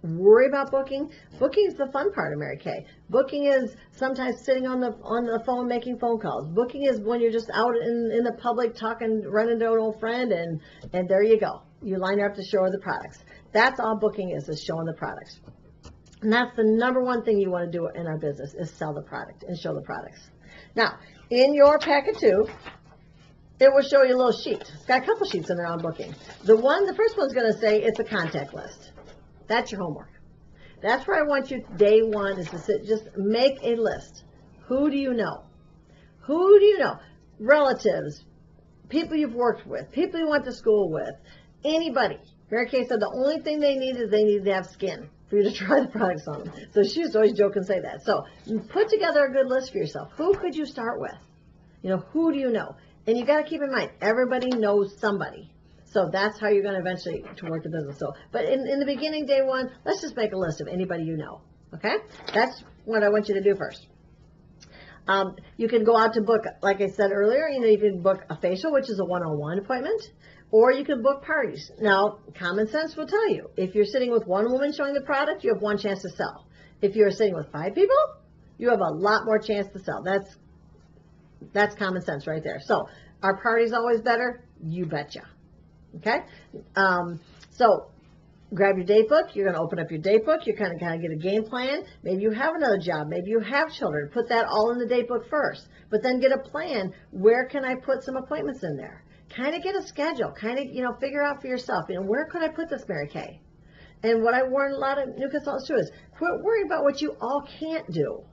worry about booking. Booking is the fun part of Mary Kay. Booking is sometimes sitting on the phone making phone calls. Booking is when you're just out in the public talking, running to an old friend, and there you go. You line up to show the products. That's all booking is showing the products. And that's the number one thing you want to do in our business, is sell the product and show the products. Now, in your packet too, it will show you a little sheet. It's got a couple sheets in there on booking. The first one's going to say it's a contact list. That's your homework. That's where I want you, day one, is to sit, just make a list. Who do you know? Who do you know? Relatives, people you've worked with, people you went to school with, anybody. Mary Kay said the only thing they need is they need to have skin for you to try the products on them. So she used to always joke and say that. So put together a good list for yourself. Who could you start with? Who do you know? And you got to keep in mind, everybody knows somebody. So that's how you're going to eventually to work the business. So, but in the beginning, day one, let's just make a list of anybody you know. Okay? That's what I want you to do first. You can go out to book, like I said earlier, you can book a facial, which is a one-on-one appointment, or you can book parties. Now, common sense will tell you, if you're sitting with one woman showing the product, you have one chance to sell. If you're sitting with 5 people, you have a lot more chance to sell. That's common sense right there. So, are parties always better? You betcha. Okay? So grab your date book. You're going to open up your date book. You're kind of get a game plan. Maybe you have another job. Maybe you have children. Put that all in the date book first. But then get a plan. Where can I put some appointments in there? Kind of get a schedule. Kind of, figure out for yourself, where could I put this, Mary Kay? And what I warn a lot of new consultants too is quit worrying about what you all can't do.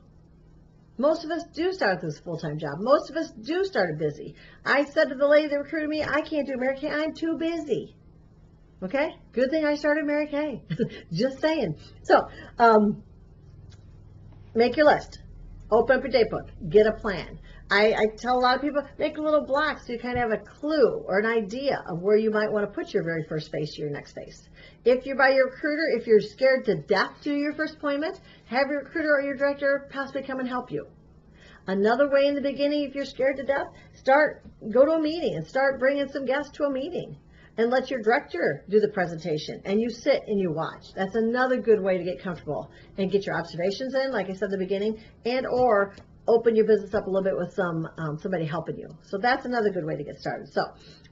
Most of us do start this full-time job. Most of us do start busy. I said to the lady that recruited me, I can't do Mary Kay. I'm too busy. Okay? Good thing I started Mary Kay. Just saying. So, make your list. Open up your date book. Get a plan. I tell a lot of people, make little blocks so you kind of have a clue or an idea of where you might want to put your very first face to your next face. If you're by your recruiter, if you're scared to death to do your first appointment, have your recruiter or your director possibly come and help you. Another way in the beginning, if you're scared to death, go to a meeting and start bringing some guests to a meeting. And let your director do the presentation, and you sit and you watch. That's another good way to get comfortable and get your observations in, like I said at the beginning, and or open your business up a little bit with somebody helping you. So that's another good way to get started.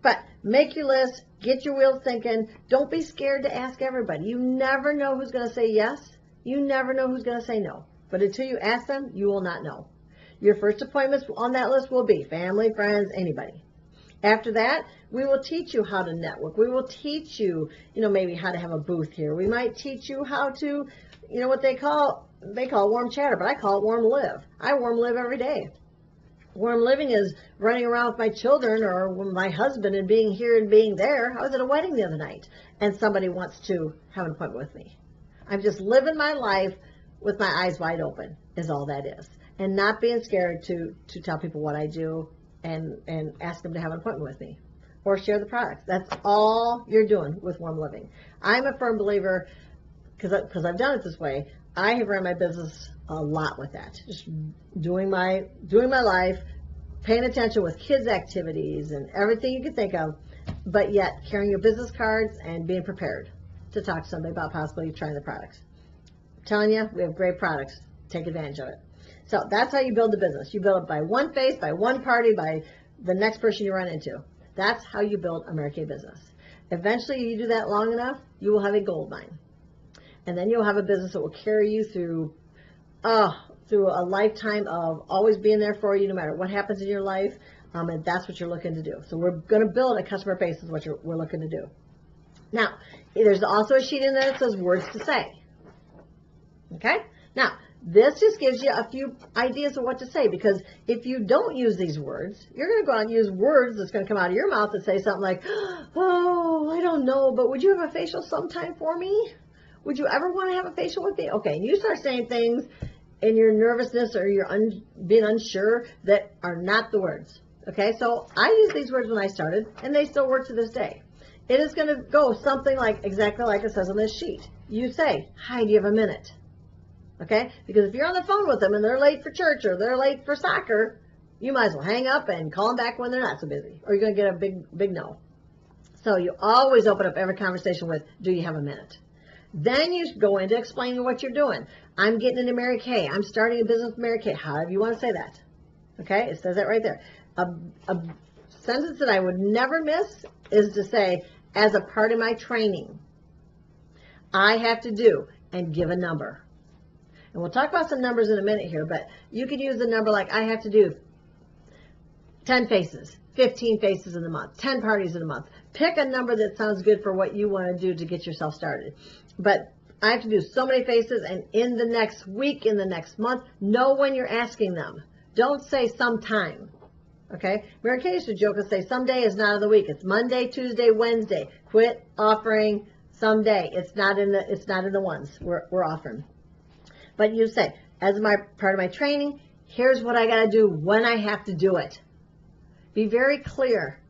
But make your list, get your wheels thinking. Don't be scared to ask everybody. You never know who's going to say yes. You never know who's going to say no. But until you ask them, you will not know. Your first appointments on that list will be family, friends, anybody. After that, we will teach you how to network. We will teach you, maybe how to have a booth here. We might teach you how to, what they call warm chatter, but I call it warm live. I warm live every day. Warm living is running around with my children or with my husband and being here and being there. I was at a wedding the other night and somebody wants to have an appointment with me. I'm just living my life with my eyes wide open is all that is. And not being scared to tell people what I do and ask them to have an appointment with me or share the products. That's all you're doing with warm living. I'm a firm believer, because I've done it this way, I have run my business a lot with that. Just doing my life, paying attention with kids' activities and everything you can think of, but yet carrying your business cards and being prepared to talk to somebody about possibly trying the products. I'm telling you, we have great products. Take advantage of it. So that's how you build the business. You build it by one face, by one party, by the next person you run into. That's how you build a Mary Kay business. Eventually, you do that long enough, you will have a gold mine. And then you'll have a business that will carry you through a lifetime of always being there for you no matter what happens in your life. And that's what you're looking to do. So we're going to build a customer base is what we're looking to do. Now, there's also a sheet in there that says words to say. Okay? Now, this just gives you a few ideas of what to say, because if you don't use these words, you're going to go out and use words that's going to come out of your mouth that say something like, oh, I don't know, but would you have a facial sometime for me? Would you ever want to have a facial with me? Okay, and you start saying things in your nervousness or you're being unsure that are not the words. Okay, so I used these words when I started, and they still work to this day. It is going to go something like, exactly like it says on this sheet. You say, hi, do you have a minute? Okay? Because if you're on the phone with them and they're late for church or they're late for soccer, you might as well hang up and call them back when they're not so busy, or you're going to get a big no. So you always open up every conversation with, do you have a minute? Then you go into explaining what you're doing. I'm getting into Mary Kay. I'm starting a business with Mary Kay. However you want to say that. Okay? It says that right there. A sentence that I would never miss is to say, as a part of my training, I have to do, and give a number. And we'll talk about some numbers in a minute here, but you could use a number like I have to do 10 faces, 15 faces in a month, 10 parties in a month. Pick a number that sounds good for what you want to do to get yourself started. But I have to do so many faces, and in the next week, in the next month, know when you're asking them. Don't say sometime. Okay? Mary Kay used to joke and say someday is not of the week. It's Monday, Tuesday, Wednesday. Quit offering someday. It's not in the ones we're offering. But you say, as part of my training, here's what I got to do when I have to do it. Be very clear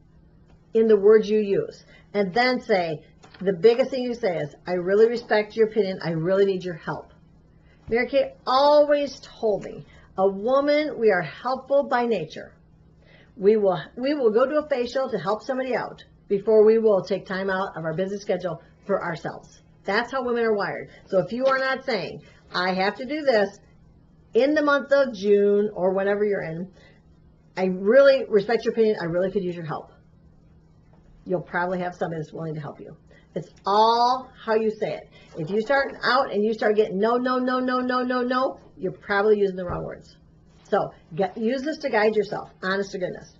in the words you use. And then say, the biggest thing you say is, I really respect your opinion. I really need your help. Mary Kay always told me, a woman, we are helpful by nature. We will go to a facial to help somebody out before we will take time out of our busy schedule for ourselves. That's how women are wired. So if you are not saying, I have to do this in the month of June or whenever you're in, I really respect your opinion. I really could use your help. You'll probably have somebody that's willing to help you. It's all how you say it. If you start out and you start getting no, no, no, no, no, no, no, you're probably using the wrong words. So use this to guide yourself, honest to goodness.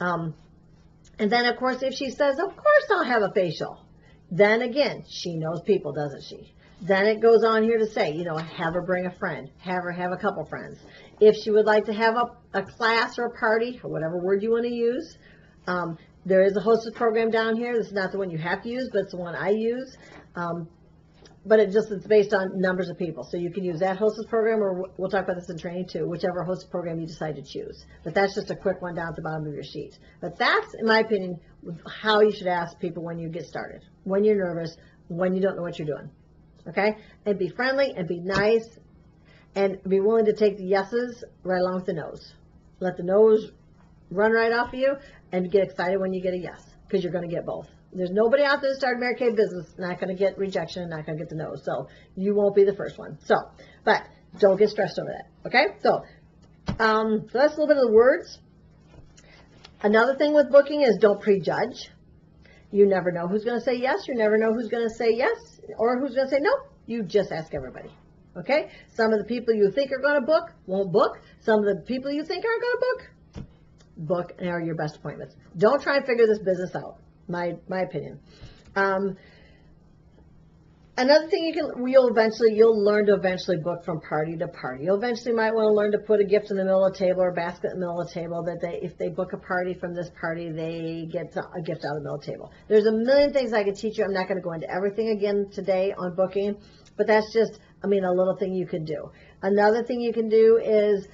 And then, of course, if she says, of course I'll have a facial, then again, she knows people, doesn't she? Then it goes on here to say, have her bring a friend, have her have a couple friends. If she would like to have a class or a party, or whatever word you want to use, there is a hostess program down here. This is not the one you have to use, but it's the one I use. But it's based on numbers of people. So you can use that hostess program, or we'll talk about this in training too, whichever hostess program you decide to choose. But that's just a quick one down at the bottom of your sheet. But that's, in my opinion, how you should ask people when you get started, when you're nervous, when you don't know what you're doing. Okay? And be friendly and be nice and be willing to take the yeses right along with the no's. Let the no's run right off of you and get excited when you get a yes, because you're going to get both. There's nobody out there that started Mary Kay business not going to get rejection, not going to get the no. So you won't be the first one. So, but don't get stressed over that. Okay? So that's a little bit of the words. Another thing with booking is don't prejudge. You never know who's going to say yes. You never know who's going to say yes or who's going to say no. You just ask everybody. Okay? Some of the people you think are going to book won't book. Some of the people you think aren't going to book are your best appointments. Don't try and figure this business out. My opinion. Another thing you'll learn to eventually book from party to party. You eventually might want to learn to put a gift in the middle of the table or a basket in the middle of the table that if they book a party from this party, they get a gift out of the middle of the table. There's a million things I could teach you. I'm not going to go into everything again today on booking, but that's just, a little thing you can do. Another thing you can do is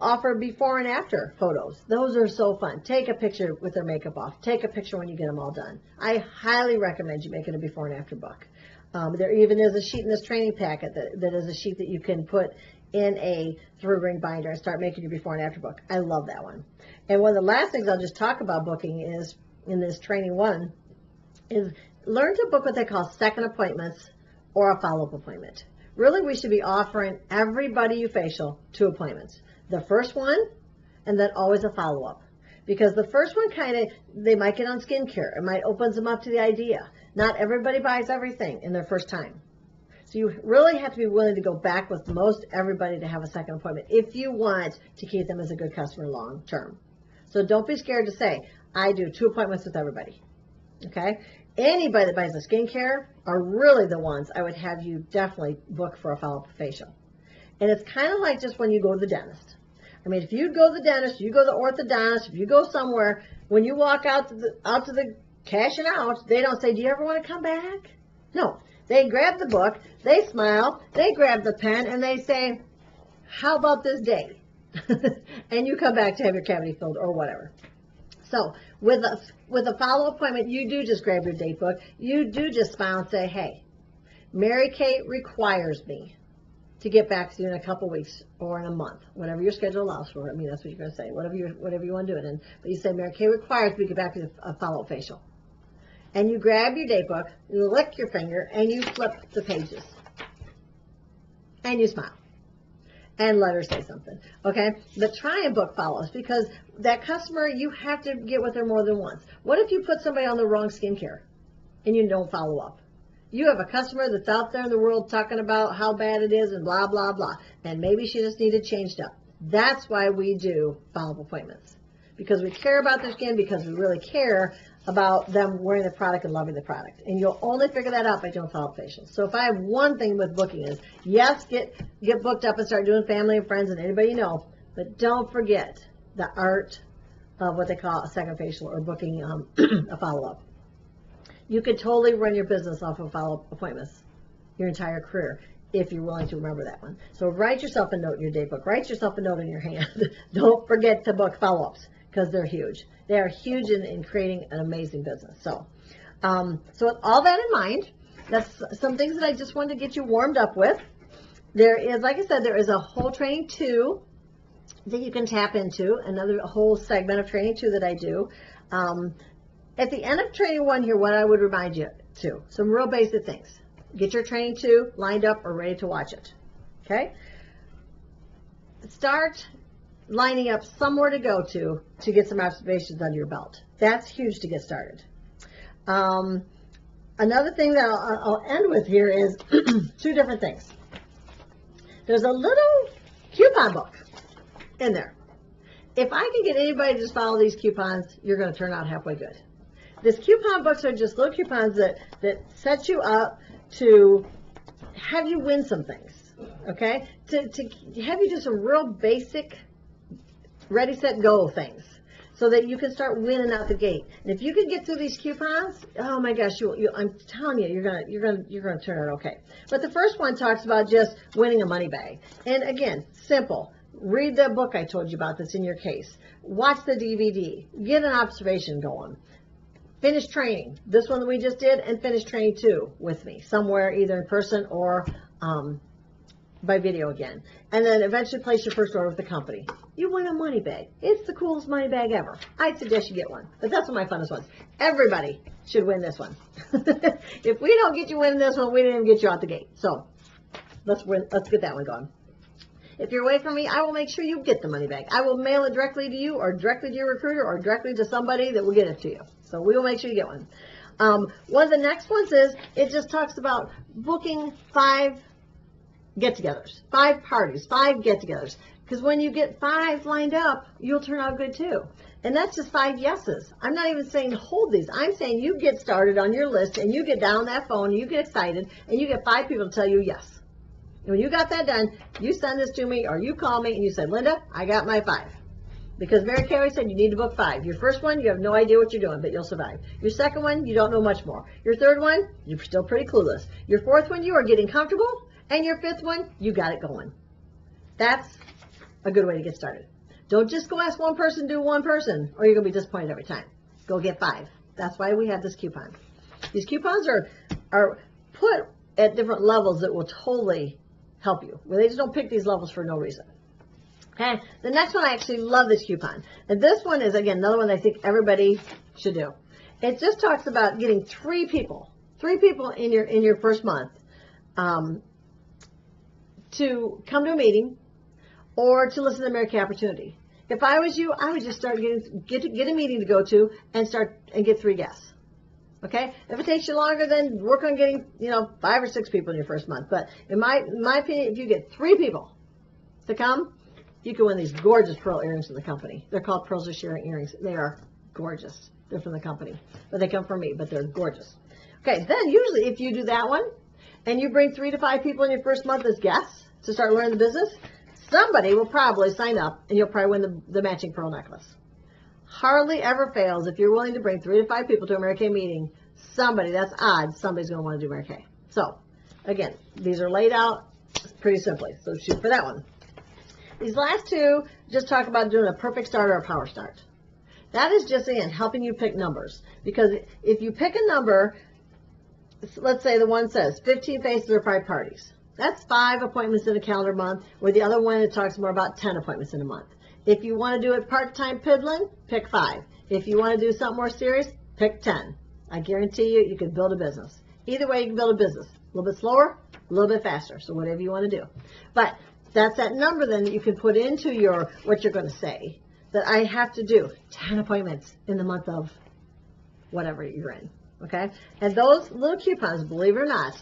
offer before and after photos. Those are so fun. Take a picture with their makeup off. Take a picture when you get them all done. I highly recommend you make it a before and after book. There even is a sheet in this training packet that is a sheet that you can put in a 3-ring binder and start making your before and after book. I love that one. And one of the last things I'll just talk about booking is, in this training one, is learn to book what they call second appointments or a follow-up appointment. Really, we should be offering everybody you facial 2 appointments. The first one, and then always a follow-up. Because the first one they might get on skincare. It might opens them up to the idea. Not everybody buys everything in their first time. So you really have to be willing to go back with most everybody to have a second appointment if you want to keep them as a good customer long term. So don't be scared to say, I do 2 appointments with everybody. Okay? Anybody that buys a skincare are really the ones I would have you definitely book for a follow-up facial. And it's kind of like just when you go to the dentist. If you go to the dentist, you go to the orthodontist, if you go somewhere, when you walk out to the cashing out, they don't say, do you ever want to come back? No. They grab the book, they smile, they grab the pen, and they say, how about this day? And you come back to have your cavity filled or whatever. So with a follow-up appointment, you do just grab your date book. You do just smile and say, hey, Mary Kay requires me to get back to you in a couple weeks or in a month, whatever your schedule allows for. That's what you're going to say, whatever you want to do it in. But you say, Mary Kay requires me to get back to a follow-up facial. And you grab your date book, you lick your finger, and you flip the pages. And you smile. And let her say something. Okay? But try and book follow-ups, because that customer, you have to get with her more than once. What if you put somebody on the wrong skincare and you don't follow up? You have a customer that's out there in the world talking about how bad it is and blah, blah, blah. And maybe she just needed changed up. That's why we do follow-up appointments. Because we care about their skin, because we really care about them wearing the product and loving the product. And you'll only figure that out by doing follow-up facials. So if I have one thing with booking is, yes, get booked up and start doing family and friends and anybody you know, but don't forget the art of what they call a second facial or booking a follow-up. You could totally run your business off of follow-up appointments your entire career if you're willing to remember that one. So write yourself a note in your date book. Write yourself a note in your hand. Don't forget to book follow-ups, because they're huge. They are huge in creating an amazing business. So with all that in mind, that's some things that I just wanted to get you warmed up with. There is, like I said, there is a whole training 2 that you can tap into, another whole segment of training 2 that I do. At the end of training 1 here, what I would remind you to, some real basic things. Get your training 2 lined up or ready to watch it. Okay? Start lining up somewhere to go to get some observations under your belt. That's huge to get started. another thing that I'll end with here is two different things. There's a little coupon book in there. If I can get anybody to just follow these coupons, you're going to turn out halfway good. These coupon books are just little coupons that set you up to have you win some things, okay? To have you do some real basic ready, set, go things so that you can start winning out the gate. And if you can get through these coupons, oh my gosh, I'm telling you, you're gonna turn out okay. But the first one talks about just winning a money bag. And again, simple. Read the book I told you about that's in your case. Watch the DVD. Get an observation going. Finish training. This one that we just did, and finish training 2 with me somewhere, either in person or by video again. And then eventually place your first order with the company. You win a money bag. It's the coolest money bag ever. I'd suggest you get one. But that's one of my funnest ones. Everybody should win this one. If we don't get you winning this one, we didn't even get you out the gate. So let's get that one going. If you're away from me, I will make sure you get the money bag. I will mail it directly to you, or directly to your recruiter, or directly to somebody that will get it to you. So we will make sure you get one. One of the next ones is, it just talks about booking 5 get-togethers, 5 parties, 5 get-togethers. Because when you get 5 lined up, you'll turn out good too. And that's just 5 yeses. I'm not even saying hold these. I'm saying you get started on your list, and you get down that phone, and you get excited, and you get 5 people to tell you yes. And when you got that done, you send this to me, or you call me, and you say, Linda, I got my 5. Because Mary Carey said you need to book 5. Your first one, you have no idea what you're doing, but you'll survive. Your second one, you don't know much more. Your third one, you're still pretty clueless. Your fourth one, you are getting comfortable. And your 5th one, you got it going. That's a good way to get started. Don't just go ask one person to do one person, or you're going to be disappointed every time. Go get 5. That's why we have this coupon. These coupons are put at different levels that will totally help you. Well, they just don't pick these levels for no reason. Okay, the next one, I actually love this coupon. And this one is, again, another one that I think everybody should do. It just talks about getting 3 people in your first month to come to a meeting or to listen to the American Opportunity. If I was you, I would just start get a meeting to go to and get 3 guests. Okay? If it takes you longer, then work on getting 5 or 6 people in your first month. But in my opinion, if you get 3 people to come, you can win these gorgeous pearl earrings from the company. They're called Pearls of Sharing earrings. They are gorgeous. They're from the company, but they come from me. But they're gorgeous. Okay, then usually if you do that one, and you bring 3 to 5 people in your first month as guests to start learning the business, somebody will probably sign up, and you'll probably win the matching pearl necklace. Hardly ever fails if you're willing to bring 3 to 5 people to a Mary Kay meeting. That's odds, somebody's going to want to do Mary Kay. So, again, these are laid out pretty simply, so shoot for that one. These last 2 just talk about doing a perfect start or a power start. That is just, again, helping you pick numbers. Because if you pick a number, let's say the one says 15 faces or 5 parties. That's 5 appointments in a calendar month, where the other one, it talks more about 10 appointments in a month. If you want to do it part-time piddling, pick 5. If you want to do something more serious, pick 10. I guarantee you can build a business. Either way, you can build a business. A little bit slower, a little bit faster, so whatever you want to do. But that's that number then that you can put into what you're going to say, that I have to do 10 appointments in the month of whatever you're in, okay? And those little coupons, believe it or not,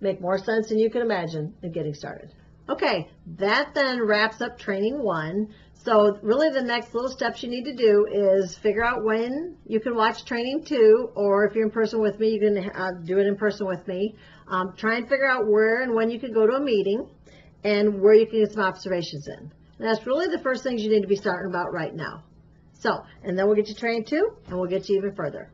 make more sense than you can imagine in getting started. Okay, that then wraps up training 1. So really the next little steps you need to do is figure out when you can watch training 2, or if you're in person with me, you can do it in person with me. Try and figure out where and when you can go to a meeting and where you can get some observations in. And that's really the first things you need to be starting about right now. So, and then we'll get you training 2, and we'll get you even further.